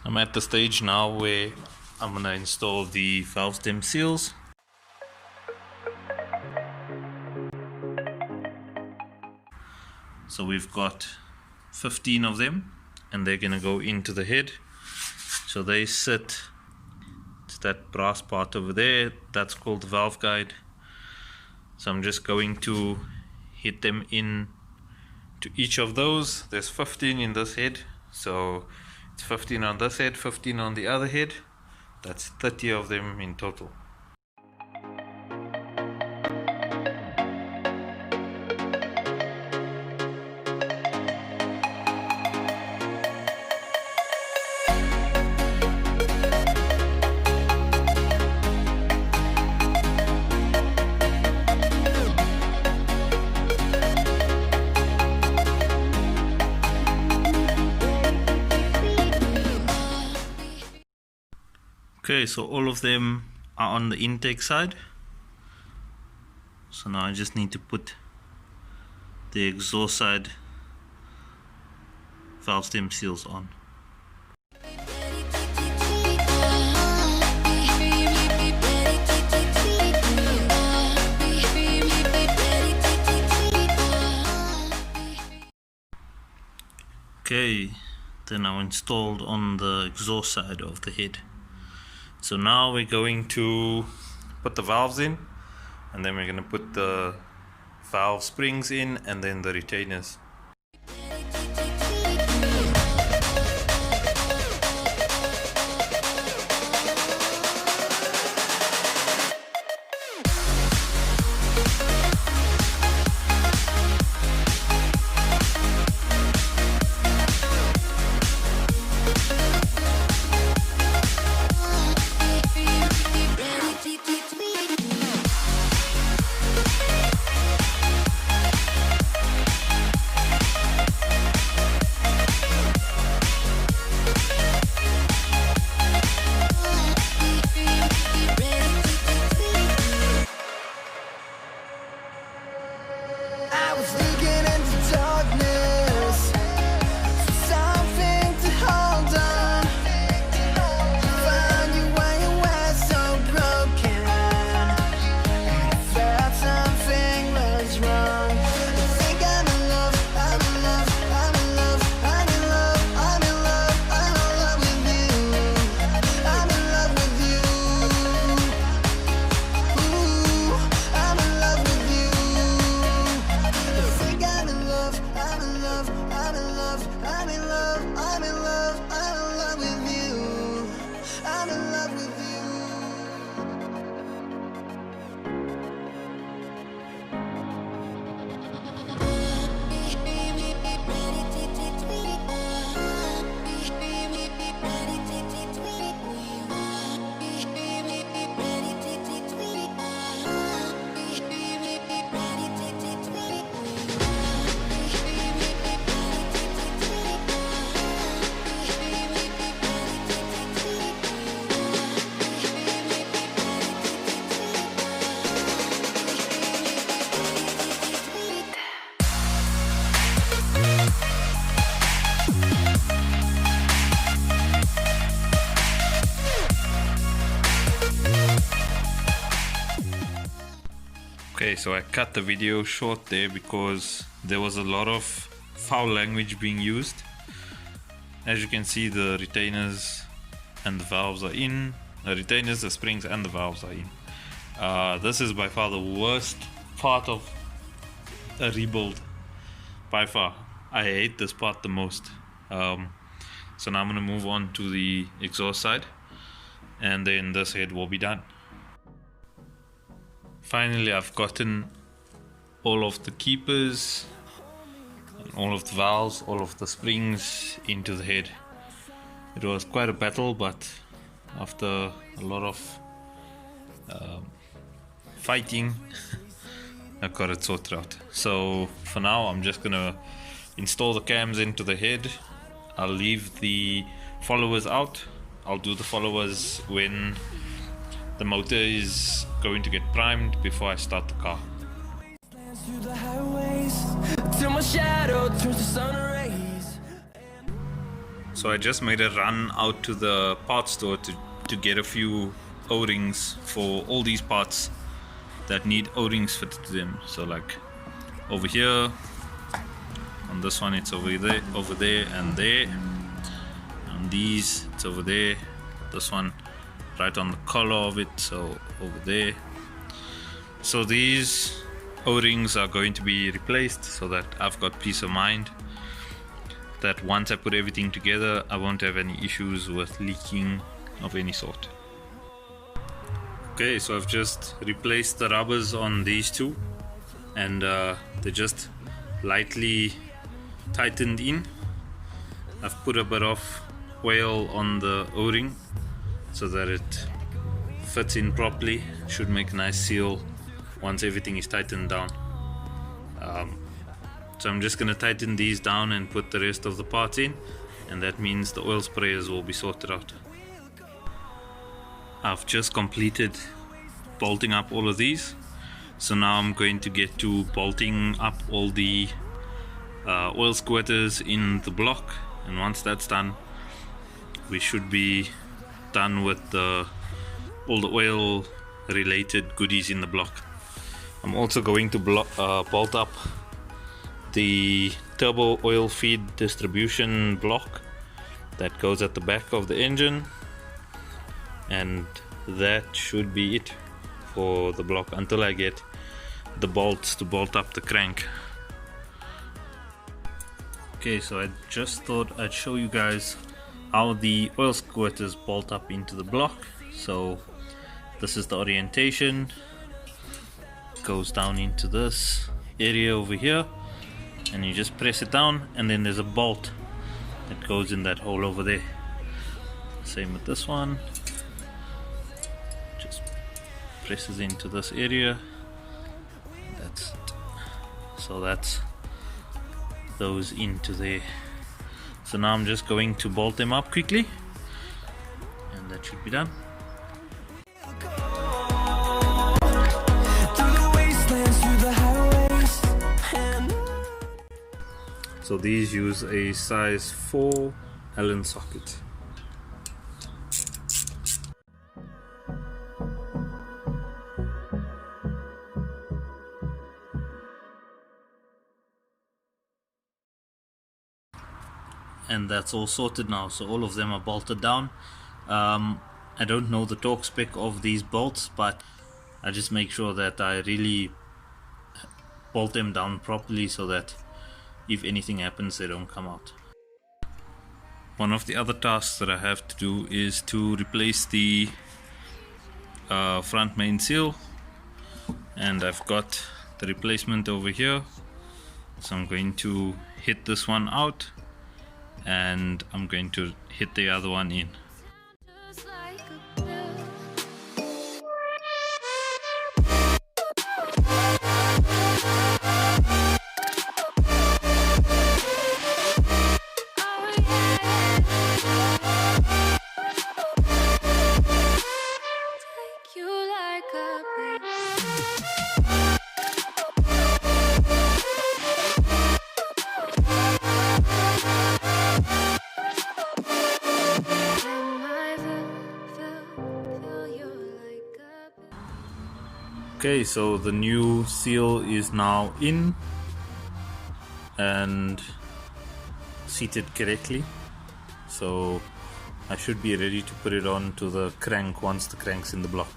I'm at the stage now where I'm gonna install the valve stem seals. So we've got 15 of them and they're gonna go into the head. So they sit, it's that brass part over there, that's called the valve guide. So I'm just going to hit them in to each of those. There's 15 in this head, so it's 15 on this head, 15 on the other head. That's 30 of them in total. Okay, so all of them are on the intake side. So now I just need to put the exhaust side valve stem seals on. Okay, they're now installed on the exhaust side of the head. So now we're going to put the valves in, and then we're going to put the valve springs in, and then the retainers. Okay, so I cut the video short there because there was a lot of foul language being used. As you can see, the retainers and the valves are in. The retainers, the springs and the valves are in. This is by far the worst part of a rebuild. By far. I hate this part the most. So now I'm going to move on to the exhaust side, and then this head will be done. Finally, I've gotten all of the keepers, all of the valves, all of the springs into the head. It was quite a battle, but after a lot of fighting, I got it sorted out. So for now, I'm just gonna install the cams into the head. I'll leave the followers out. I'll do the followers when the motor is going to get primed before I start the car. So I just made a run out to the parts store to get a few O-rings for all these parts that need O-rings fitted to them. So like over here, on this one it's over there and there. On these it's over there. This one right on the collar of it, so over there. So these O-rings are going to be replaced so that I've got peace of mind that once I put everything together I won't have any issues with leaking of any sort. Okay, so I've just replaced the rubbers on these two, and they're just lightly tightened in. I've put a bit of oil on the O-ring so that it fits in properly. Should make a nice seal once everything is tightened down. So I'm just going to tighten these down and put the rest of the parts in, and that means the oil sprayers will be sorted out. I've just completed bolting up all of these, so now I'm going to get to bolting up all the oil squirters in the block, and once that's done we should be done with all the oil related goodies in the block. I'm also going to bolt up the turbo oil feed distribution block that goes at the back of the engine, and that should be it for the block until I get the bolts to bolt up the crank. Okay, so I just thought I'd show you guys how the oil squirters bolt up into the block. So this is the orientation. It goes down into this area over here, and you just press it down, and then there's a bolt that goes in that hole over there. Same with this one, just presses into this area. That's it. So that's those into there. So now I'm just going to bolt them up quickly, and that should be done. So these use a size 4 Allen socket. And that's all sorted now, so all of them are bolted down. I don't know the torque spec of these bolts, but I just make sure that I really bolt them down properly so that if anything happens they don't come out. One of the other tasks that I have to do is to replace the front main seal, and I've got the replacement over here, so I'm going to hit this one out and I'm going to hit the other one in. Okay, so the new seal is now in and seated correctly, so I should be ready to put it on to the crank once the crank's in the block.